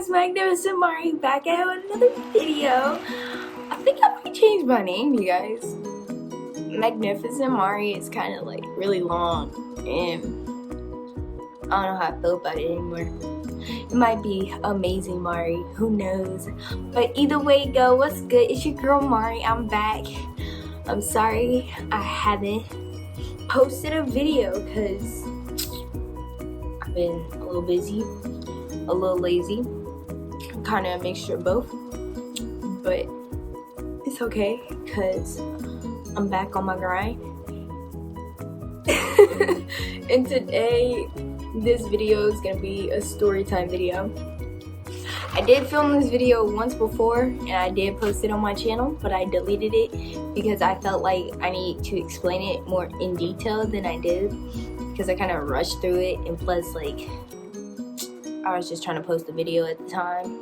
guys, Magnificent Mari back at another video. I think I might change my name, you guys. Magnificent Mari is kind of like really long and I don't know how I feel about it anymore. It might be Amazing Mari, who knows. But either way it go, what's good? It's your girl Mari, I'm back. I'm sorry I haven't posted a video because I've been a little busy, a little lazy, kind of a mixture of both, but it's okay because I'm back on my grind. And today this video is gonna be a story time video. I did film this video once before and I did post it on my channel, but I deleted it because I felt like I need to explain it more in detail than I did, because I kind of rushed through it, and plus like I was just trying to post the video at the time.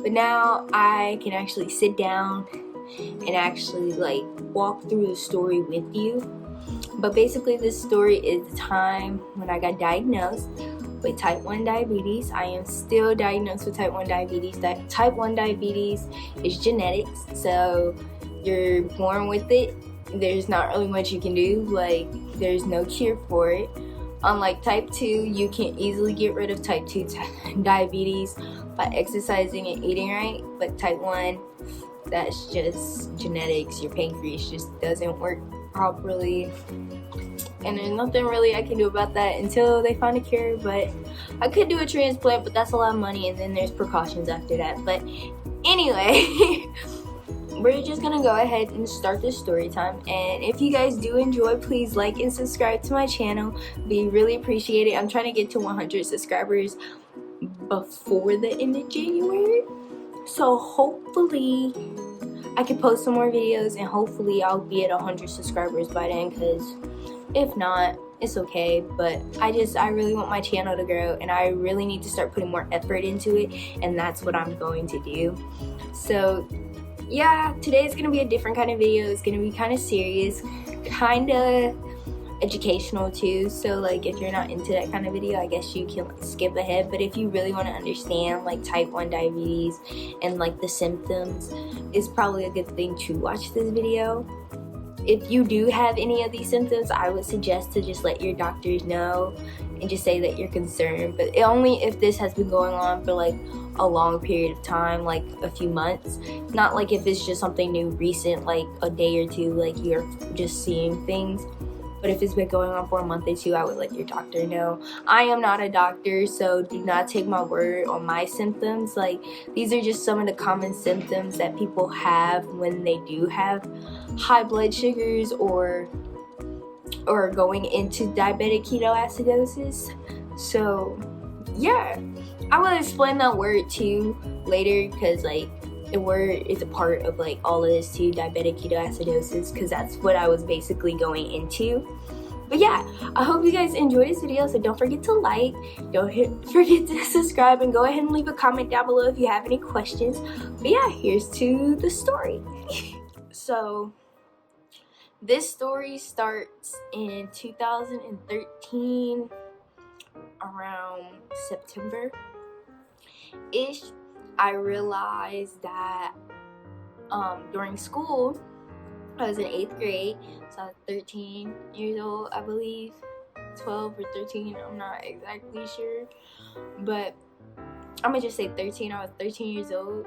But now I can actually sit down and actually like walk through the story with you. But basically this story is the time when I got diagnosed with type 1 diabetes. I am still diagnosed with type 1 diabetes. Type 1 diabetes is genetics, so you're born with it. There's not really much you can do, like there's no cure for it. Unlike type 2, you can easily get rid of type 2 diabetes by exercising and eating right, but type 1, that's just genetics. Your pancreas just doesn't work properly, and there's nothing really I can do about that until they find a cure. But I could do a transplant, but that's a lot of money, and then there's precautions after that. But anyway, we're just gonna go ahead and start this story time, and if you guys do enjoy, please like and subscribe to my channel. Be really appreciated. I'm trying to get to 100 subscribers before the end of January, so hopefully I can post some more videos and hopefully I'll be at 100 subscribers by then, because if not, it's okay. But I really want my channel to grow, and I really need to start putting more effort into it, and that's what I'm going to do. So yeah, today is gonna be a different kind of video. It's gonna be kind of serious, kind of educational too, so like if you're not into that kind of video, I guess you can like skip ahead. But if you really want to understand like type 1 diabetes and like the symptoms, it's probably a good thing to watch this video. If you do have any of these symptoms, I would suggest to just let your doctors know and just say that you're concerned, but only if this has been going on for like a long period of time, like a few months. Not like if it's just something new recent, like a day or two, like you're just seeing things. But if it's been going on for a month or two, I would let your doctor know. I am not a doctor, so do not take my word on my symptoms. Like, these are just some of the common symptoms that people have when they do have high blood sugars or going into diabetic ketoacidosis. So yeah, I will explain that word too later, because like the word is a part of like all of this too, diabetic ketoacidosis, because that's what I was basically going into. But yeah, I hope you guys enjoyed this video, so don't forget to like, forget to subscribe, and go ahead and leave a comment down below if you have any questions. But yeah, here's to the story. So this story starts in 2013, around September-ish. I realized that during school, I was in 8th grade, so I was 13 years old, I believe, 12 or 13, I'm not exactly sure, but I'm gonna just say 13. I was 13 years old,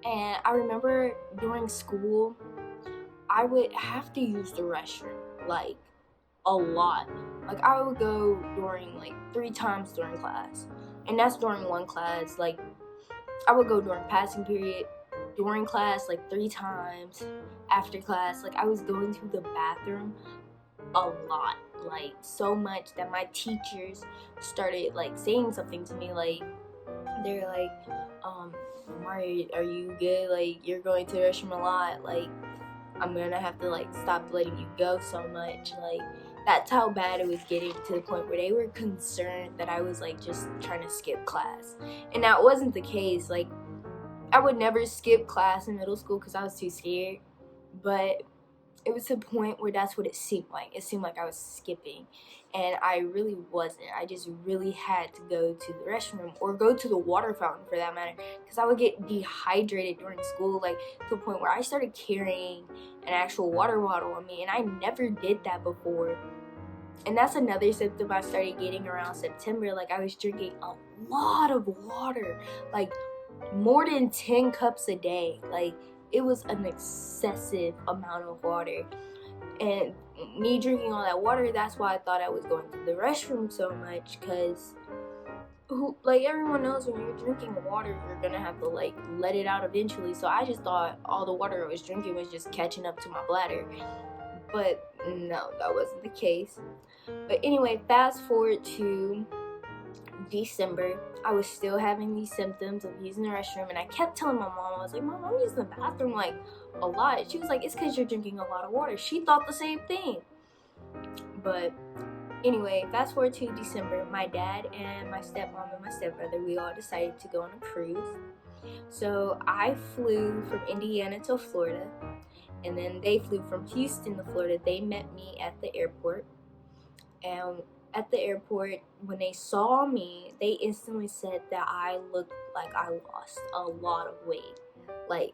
and I remember during school, I would have to use the restroom, like, a lot. Like, I would go during, like, 3 times during class, and that's during one class. Like, I would go during passing period, during class like 3 times, after class. Like, I was going to the bathroom a lot, like so much that my teachers started like saying something to me. Like, they're like, Mari, are you good? Like, you're going to the restroom a lot. Like, I'm gonna have to like stop letting you go so much. Like, that's how bad it was getting, to the point where they were concerned that I was like just trying to skip class. And that wasn't the case. Like, I would never skip class in middle school because I was too scared. But it was to the point where that's what it seemed like. It seemed like I was skipping, and I really wasn't. I just really had to go to the restroom or go to the water fountain for that matter, because I would get dehydrated during school, like to the point where I started carrying an actual water bottle on me, and I never did that before. And that's another symptom I started getting around September. Like, I was drinking a lot of water, like more than 10 cups a day. Like, it was an excessive amount of water. And me drinking all that water, that's why I thought I was going to the restroom so much, because like everyone knows, when you're drinking water, you're gonna have to like let it out eventually. So I just thought all the water I was drinking was just catching up to my bladder. But no, that wasn't the case. But anyway, fast forward to December, I was still having these symptoms of using the restroom, and I kept telling my mom, I was like, Mom, I'm using the bathroom like a lot. She was like, it's because you're drinking a lot of water. She thought the same thing. But anyway, fast forward to December, my dad and my stepmom and my stepbrother, we all decided to go on a cruise. So I flew from Indiana to Florida, and then they flew from Houston to Florida. They met me at the airport, and at the airport, when they saw me, they instantly said that I looked like I lost a lot of weight, like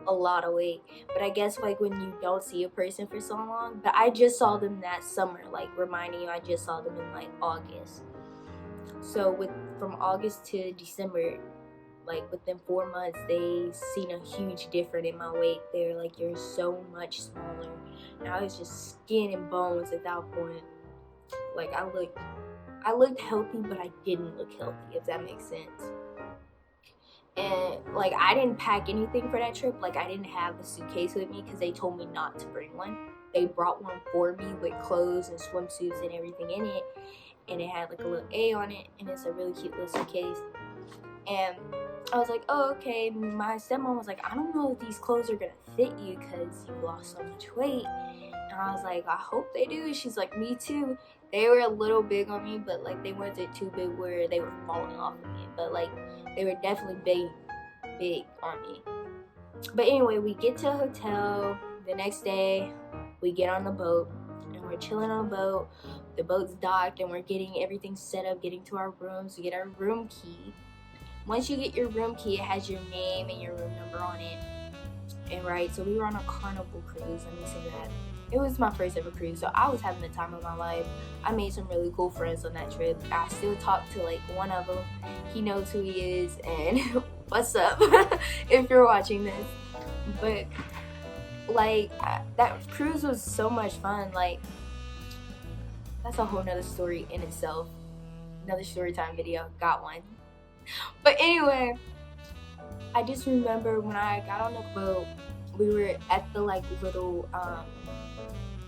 a lot of weight. But I guess like when you don't see a person for so long, but I just saw them that summer, like reminding you I just saw them in like August. So from August to December, like within 4 months, they seen a huge difference in my weight. They're like, you're so much smaller. And I was just skin and bones at that point. Like, I looked healthy, but I didn't look healthy, if that makes sense. And like, I didn't pack anything for that trip. Like, I didn't have a suitcase with me because they told me not to bring one. They brought one for me with clothes and swimsuits and everything in it, and it had like a little A on it, and it's a really cute little suitcase. And I was like, oh, okay. My stepmom was like, I don't know if these clothes are gonna fit you because you lost so much weight. And I was like, I hope they do. She's like, me too. They were a little big on me, but like they weren't too big where they were falling off of me. But like they were definitely big on me. But anyway, we get to a hotel. The next day, we get on the boat, and we're chilling on the boat. The boat's docked, and we're getting everything set up, getting to our rooms. We get our room key. Once you get your room key, it has your name and your room number on it. And right, so we were on a Carnival cruise, let me say that. It was my first ever cruise, so I was having the time of my life. I made some really cool friends on that trip. I still talk to like one of them. He knows who he is, and what's up if you're watching this. But like, that cruise was so much fun. Like, that's a whole nother story in itself. Another story time video, got one. But anyway, I just remember when I got on the boat, we were at the like little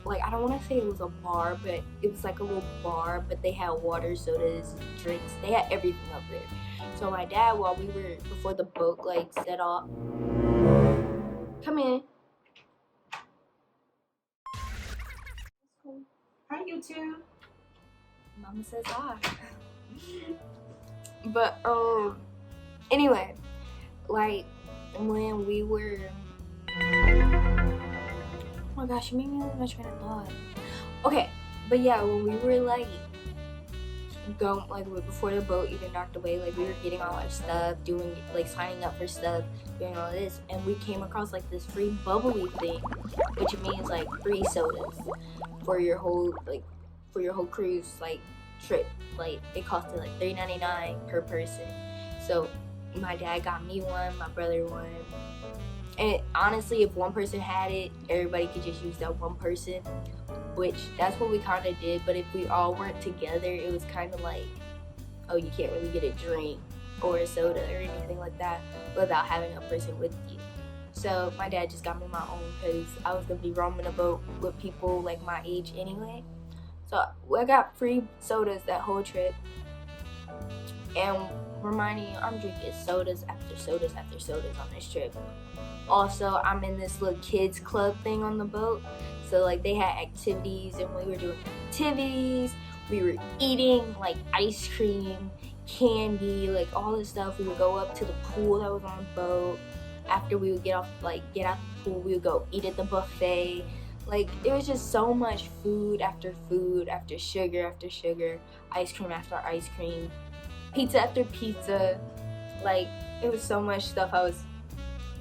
like, I don't want to say it was a bar, but it was like a little bar, but they had water, sodas, drinks. They had everything up there. So my dad, while we were, before the boat like set off, come in. Hi, YouTube. Mama says hi. But anyway, like when we were, oh my gosh, you made me lose my train of thought. Okay, but yeah, when we were like going, like before the boat even docked away, like we were getting all our stuff, doing like signing up for stuff, doing all this, and we came across like this free bubbly thing, which means like free sodas for your whole cruise like trip. Like it costed like $3.99 per person. So my dad got me one, my brother one. And honestly, if one person had it, everybody could just use that one person, which that's what we kind of did. But if we all weren't together, it was kind of like, oh, you can't really get a drink or a soda or anything like that without having a person with you. So my dad just got me my own because I was gonna be roaming a boat with people like my age anyway. So I got free sodas that whole trip. And reminding you, I'm drinking sodas after sodas after sodas on this trip. Also, I'm in this little kids club thing on the boat. So like they had activities, and we were doing activities. We were eating like ice cream, candy, like all this stuff. We would go up to the pool that was on the boat. After we would get out the pool, we would go eat at the buffet. Like, it was just so much food after food after sugar, ice cream after ice cream, pizza after pizza. Like, it was so much stuff I was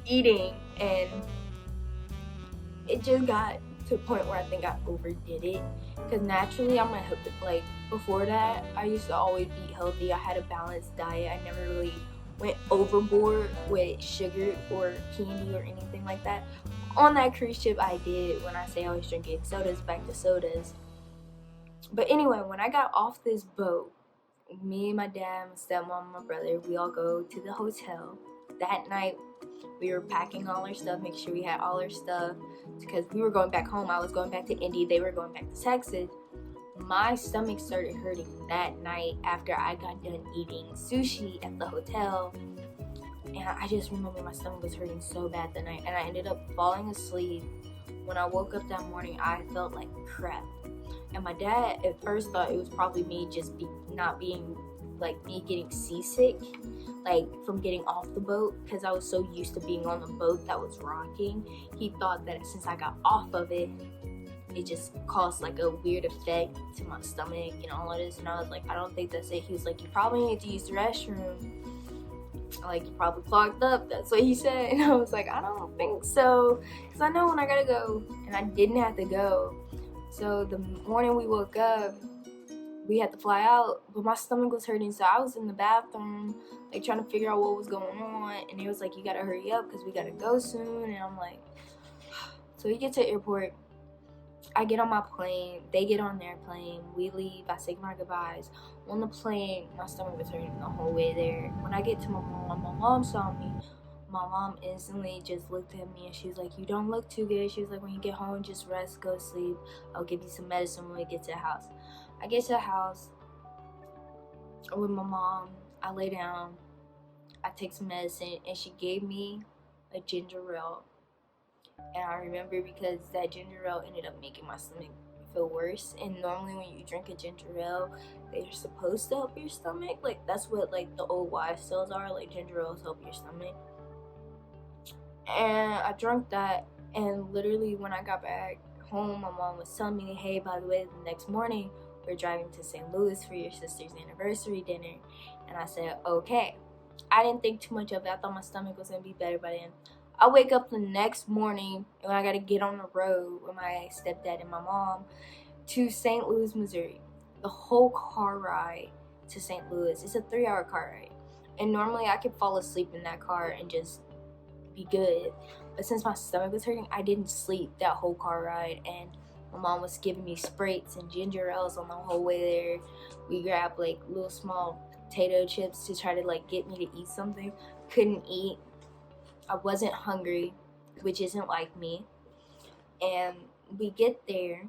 eating, and it just got to a point where I think I overdid it. Because naturally, I'm a like, before that, I used to always eat healthy. I had a balanced diet. I never really went overboard with sugar or candy or anything like that. On that cruise ship, I did. When I say I was drinking sodas, back to sodas. But anyway, when I got off this boat, me and my dad, my stepmom, and my brother, we all go to the hotel. That night, we were packing all our stuff, making sure we had all our stuff, because we were going back home. I was going back to Indy. They were going back to Texas. My stomach started hurting that night after I got done eating sushi at the hotel. And I just remember my stomach was hurting so bad that night. And I ended up falling asleep. When I woke up that morning, I felt like crap. And my dad at first thought it was probably me just not being, like, me getting seasick, like, from getting off the boat, because I was so used to being on the boat that was rocking. He thought that since I got off of it, it just caused like a weird effect to my stomach and all of this. And I was like, I don't think that's it. He was like, you probably need to use the restroom. Like, you probably clogged up. That's what he said. And I was like, I don't think so, because I know when I gotta go, and I didn't have to go. So the morning we woke up, we had to fly out, but my stomach was hurting, so I was in the bathroom, like, trying to figure out what was going on. And it was like, you gotta hurry up because we gotta go soon. And I'm like, so we get to the airport. I get on my plane, they get on their plane, we leave, I say my goodbyes. On the plane, my stomach was hurting the whole way there. When I get to my mom saw me. My mom instantly just looked at me and she was like, you don't look too good. She was like, when you get home, just rest, go sleep. I'll give you some medicine when we get to the house. I get to the house with my mom, I lay down, I take some medicine, and she gave me a ginger ale. And I remember because that ginger ale ended up making my stomach feel worse. And normally when you drink a ginger ale, they're supposed to help your stomach. Like, that's what, like, the old wives' tales are. Like, ginger ales help your stomach. And I drank that, and literally when I got back home, my mom was telling me, hey, by the way, the next morning we're driving to St. Louis for your sister's anniversary dinner. And I said, okay. I didn't think too much of it. I thought my stomach was gonna be better by then. I wake up the next morning and I gotta get on the road with my stepdad and my mom to St. Louis, Missouri. The whole car ride to St. Louis, it's a 3-hour car ride. And normally I could fall asleep in that car and just be good. But since my stomach was hurting, I didn't sleep that whole car ride. And my mom was giving me sprites and ginger ales on the whole way there. We grabbed like little small potato chips to try to like get me to eat something. Couldn't eat. I wasn't hungry, which isn't like me. And we get there.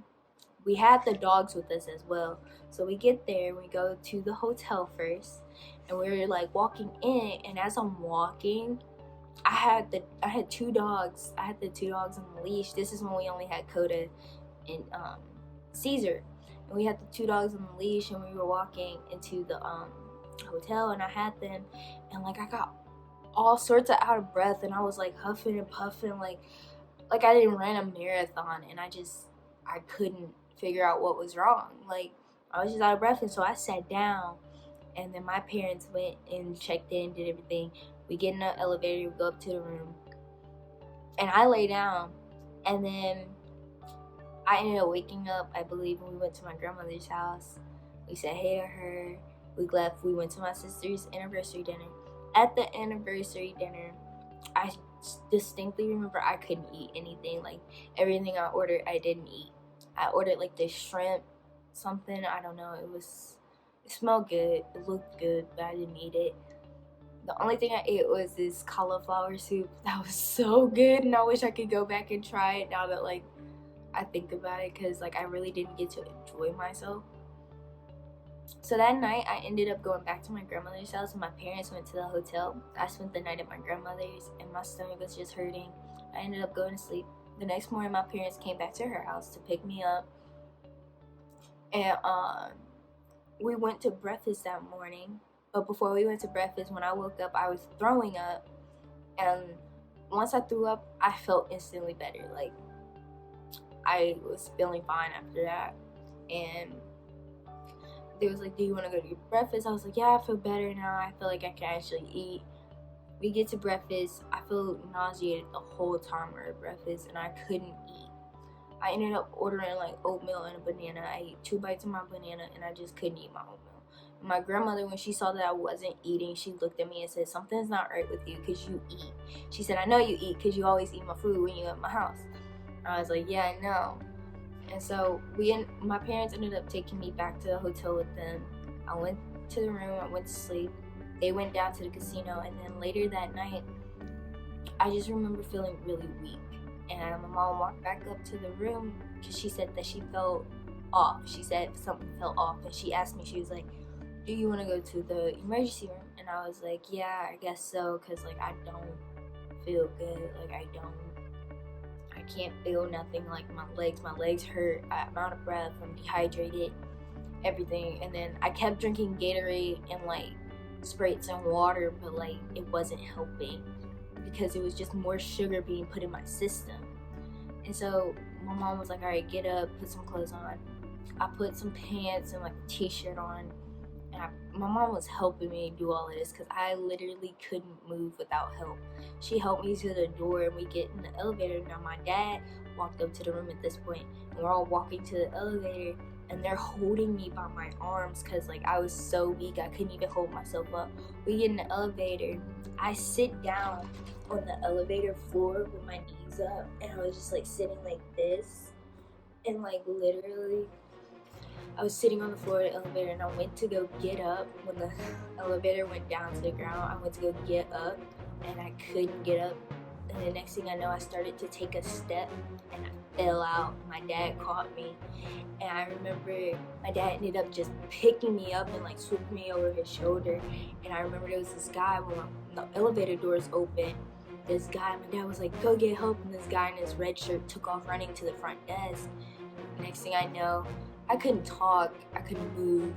We had the dogs with us as well. So we get there, we go to the hotel first, and we're like walking in, and as I'm walking, I had 2 dogs. I had the 2 dogs on the leash. This is when we only had Coda and Caesar. And we had the 2 dogs on the leash, and we were walking into the hotel, and I had them, and like I got all sorts of out of breath, and I was like huffing and puffing like I didn't run a marathon, and I couldn't figure out what was wrong. Like, I was just out of breath. And so I sat down, and then my parents went and checked in, did everything. We get in the elevator, we go up to the room, and I lay down, and then I ended up waking up, I believe, when we went to my grandmother's house. We said hey to her, we left, we went to my sister's anniversary dinner. At the anniversary dinner, I distinctly remember I couldn't eat anything. Like, everything I ordered, I didn't eat. I ordered like this shrimp something, I don't know, it smelled good, it looked good, but I didn't eat it. The only thing I ate was this cauliflower soup that was so good, and I wish I could go back and try it now that like I think about it, because like I really didn't get to enjoy myself. So that night I ended up going back to my grandmother's house, and my parents went to the hotel. I spent the night at my grandmother's, and my stomach was just hurting. I ended up going to sleep. The next morning my parents came back to her house to pick me up, and we went to breakfast that morning. But before we went to breakfast, when I woke up, I was throwing up, and once I threw up, I felt instantly better. Like, I was feeling fine after that. And they was like, do you want to go to your breakfast? I was like, yeah, I feel better now. I feel like I can actually eat. We get to breakfast. I feel nauseated the whole time we're at breakfast, and I couldn't eat. I ended up ordering like oatmeal and a banana. I ate 2 bites of my banana, and I just couldn't eat my oatmeal. My grandmother, when she saw that I wasn't eating, she looked at me and said, something's not right with you because you eat. She said, I know you eat because you always eat my food when you're at my house. I was like, yeah, I know. And so my parents ended up taking me back to the hotel with them. I went to the room, I went to sleep. They went down to the casino, and then later that night, I just remember feeling really weak. And my mom walked back up to the room because she said that she felt off. She said something felt off, and she asked me, she was like, do you want to go to the emergency room? And I was like, yeah, I guess so, because like I don't feel good. Like I can't feel nothing. Like my legs hurt. I'm out of breath. I'm dehydrated. Everything. And then I kept drinking Gatorade and like Sprites and water, but like it wasn't helping because it was just more sugar being put in my system. And so my mom was like, all right, get up, put some clothes on. I put some pants and like a t-shirt on, and my mom was helping me do all of this because I literally couldn't move without help. She helped me to the door, and we get in the elevator. Now my dad walked up to the room at this point, and we're all walking to the elevator, and they're holding me by my arms because like I was so weak, I couldn't even hold myself up. We get in the elevator. I sit down on the elevator floor with my knees up, and I was just like sitting like this, and like literally I was sitting on the floor of the elevator, and I went to go get up. When the elevator went down to the ground, I went to go get up, and I couldn't get up. And the next thing I know, I started to take a step, and I fell out. My dad caught me, and I remember my dad ended up just picking me up and like swooping me over his shoulder. And I remember there was this guy when the elevator doors opened. This guy, my dad was like, go get help, and this guy in his red shirt took off running to the front desk. Next thing I know, I couldn't talk, I couldn't move.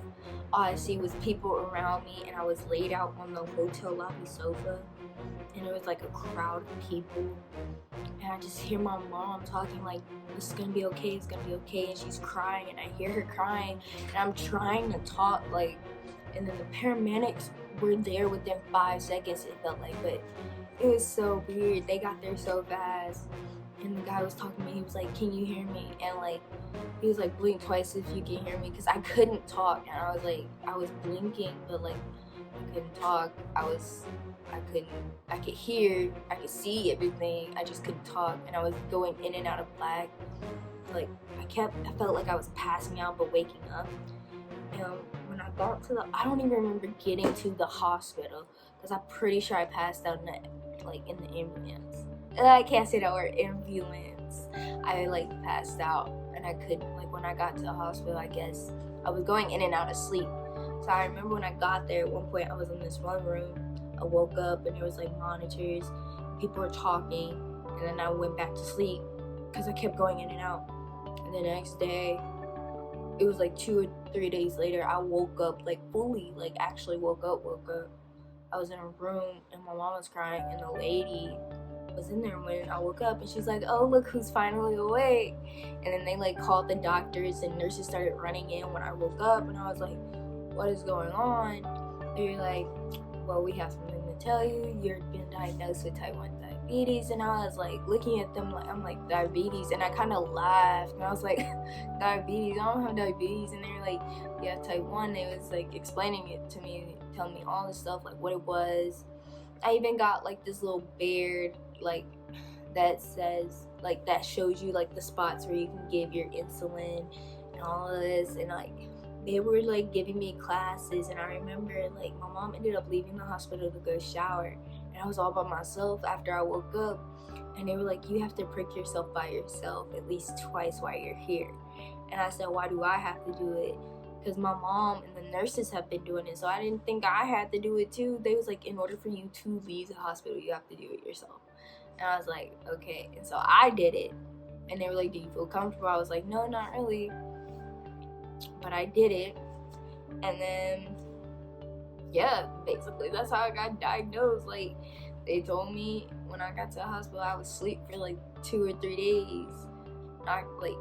All I see was people around me, and I was laid out on the hotel lobby sofa, and it was like a crowd of people. And I just hear my mom talking like, it's gonna be okay, it's gonna be okay, and she's crying, and I hear her crying, and I'm trying to talk, like, and then the paramedics were there within 5 seconds, it felt like, but it was so weird. They got there so fast. And the guy was talking to me, he was like, can you hear me? And like, he was like, blink twice if you can hear me, because I couldn't talk. And I was like, I was blinking, but like, I couldn't talk. I could hear, I could see everything, I just couldn't talk. And I was going in and out of black. Like, I felt like I was passing out, but waking up. And when I got to I don't even remember getting to the hospital, because I'm pretty sure I passed out in the ambulance. I can't say that word, ambulance. I like passed out, and I couldn't, like when I got to the hospital, I guess I was going in and out of sleep. So I remember when I got there, at one point I was in this one room, I woke up and there was like monitors, people were talking, and then I went back to sleep because I kept going in and out. And the next day, it was like 2 or 3 days later, I woke up like fully, like actually woke up. I was in a room and my mom was crying, and the lady was in there when I woke up, and she's like, oh, look who's finally awake. And then they like called the doctors, and nurses started running in when I woke up, and I was like, what is going on? They're like, well, we have something to tell you. You've been diagnosed with type 1 diabetes. And I was like looking at them like, I'm like, diabetes? And I kind of laughed, and I was like, diabetes? I don't have diabetes. And they're like, yeah, type 1. They was like explaining it to me, telling me all this stuff, like what it was. I even got like this little beard, like that says, like that shows you like the spots where you can give your insulin and all of this. And like they were like giving me classes, and I remember like my mom ended up leaving the hospital to go shower, and I was all by myself after I woke up, and they were like, you have to prick yourself by yourself at least twice while you're here. And I said, why do I have to do it? Because my mom and the nurses have been doing it, so I didn't think I had to do it too. They was like, in order for you to leave the hospital, you have to do it yourself. And I was like, okay. And so I did it, and they were like, do you feel comfortable? I was like, no, not really, but I did it. And then yeah, basically that's how I got diagnosed. Like, they told me when I got to the hospital I was asleep for like 2 or 3 days, not like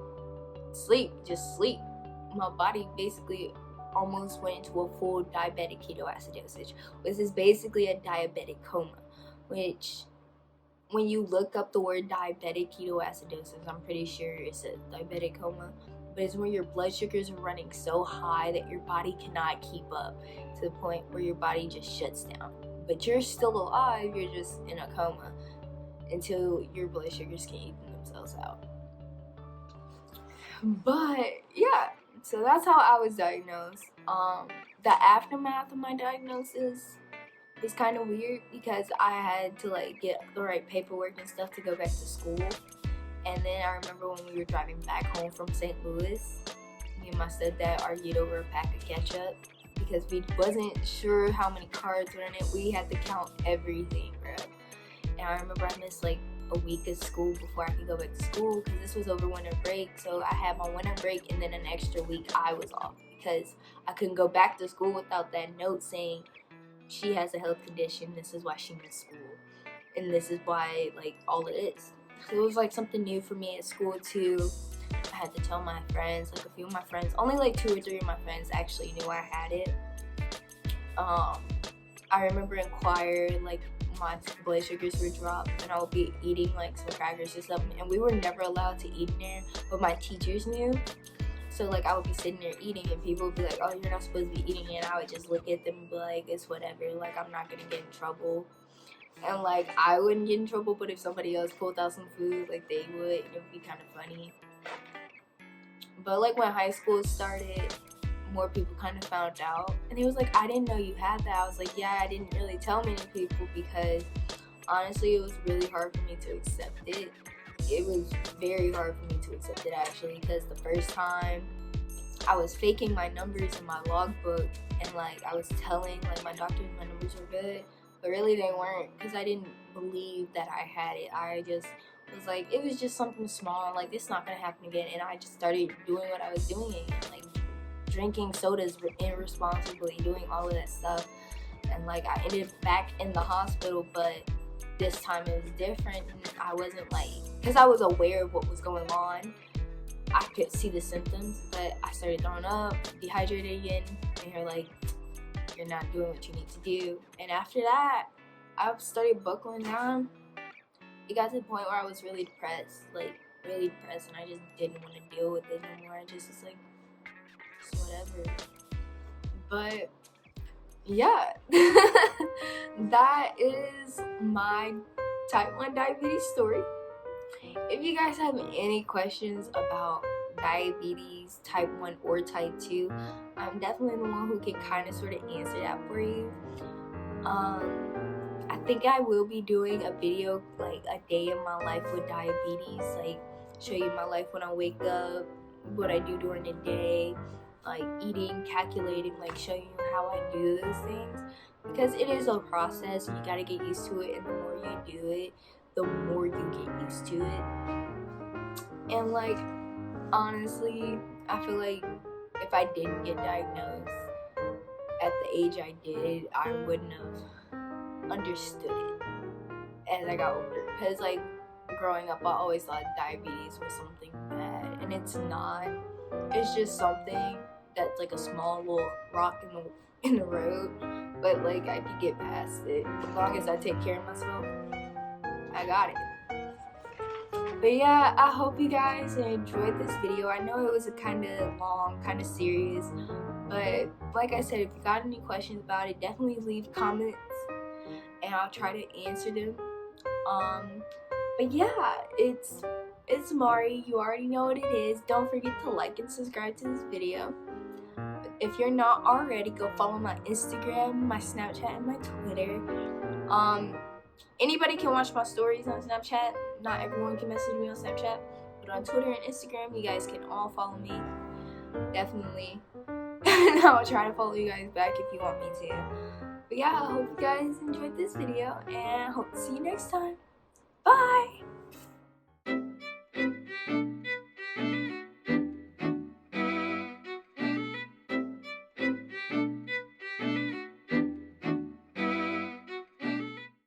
sleep, just sleep. My body basically almost went into a full diabetic ketoacidosis, which is basically a diabetic coma, which when you look up the word diabetic ketoacidosis, I'm pretty sure it's a diabetic coma, but it's when your blood sugars are running so high that your body cannot keep up, to the point where your body just shuts down. But you're still alive, you're just in a coma until your blood sugars can even themselves out. But yeah, so that's how I was diagnosed. The aftermath of my diagnosis was kind of weird because I had to like get the right paperwork and stuff to go back to school. And then I remember when we were driving back home from St. Louis, me and my stepdad argued over a pack of ketchup because we wasn't sure how many cards were in it. We had to count everything, bro. And I remember I missed like a week of school before I could go back to school because this was over winter break. So I had my winter break and then an extra week I was off because I couldn't go back to school without that note saying she has a health condition, this is why she missed school, and this is why, like, all it is. So it was like something new for me at school too. I had to tell my friends, like a few of my friends, only like 2 or 3 of my friends actually knew I had it. I remember in choir, like my blood sugars were dropped and I would be eating like some crackers or something, and we were never allowed to eat in there, but my teachers knew. So like I would be sitting there eating and people would be like, oh, you're not supposed to be eating it, and I would just look at them and be like, it's whatever, like I'm not gonna get in trouble. And like I wouldn't get in trouble, but if somebody else pulled out some food, like they would, and it would be kind of funny. But like when high school started, more people kind of found out, and they was like, I didn't know you had that. I was like, yeah, I didn't really tell many people because honestly it was really hard for me to accept it. It was very hard for me to accept it actually, because the first time I was faking my numbers in my logbook, and like I was telling like my doctors my numbers were good, but really they weren't, because I didn't believe that I had it. I just was like, it was just something small, like it's not gonna happen again, and I just started doing what I was doing again, like drinking sodas irresponsibly, doing all of that stuff, and like I ended back in the hospital. But this time it was different, and I wasn't like, because I was aware of what was going on, I could see the symptoms, but I started throwing up, dehydrated again, and you're like, you're not doing what you need to do. And after that, I started buckling down. It got to the point where I was really depressed, and I just didn't want to deal with it no more. I just was like, it's whatever. But yeah, that is my type 1 diabetes story. If you guys have any questions about diabetes, type 1 or type 2, I'm definitely the one who can kind of sort of answer that for you. I think I will be doing a video, like a day in my life with diabetes, like show you my life when I wake up, what I do during the day, like eating, calculating, like show you how I do those things, because it is a process. You gotta get used to it, and the more you do it, the more you get used to it. And like honestly, I feel like if I didn't get diagnosed at the age I did, I wouldn't have understood it as I got older, because like growing up I always thought diabetes was something bad, and it's not. It's just something that's like a small little rock in the road, but like I could get past it as long as I take care of myself. I got it. But yeah, I hope you guys enjoyed this video. I know it was a kind of long, kind of serious, but like I said, if you got any questions about it, definitely leave comments and I'll try to answer them. But yeah, it's Mari. You already know what it is. Don't forget to like and subscribe to this video. If you're not already, go follow my Instagram, my Snapchat, and my Twitter. Anybody can watch my stories on Snapchat. Not everyone can message me on Snapchat, but on Twitter and Instagram, you guys can all follow me. Definitely. And I'll try to follow you guys back if you want me to. But yeah, I hope you guys enjoyed this video, and I hope to see you next time. Bye!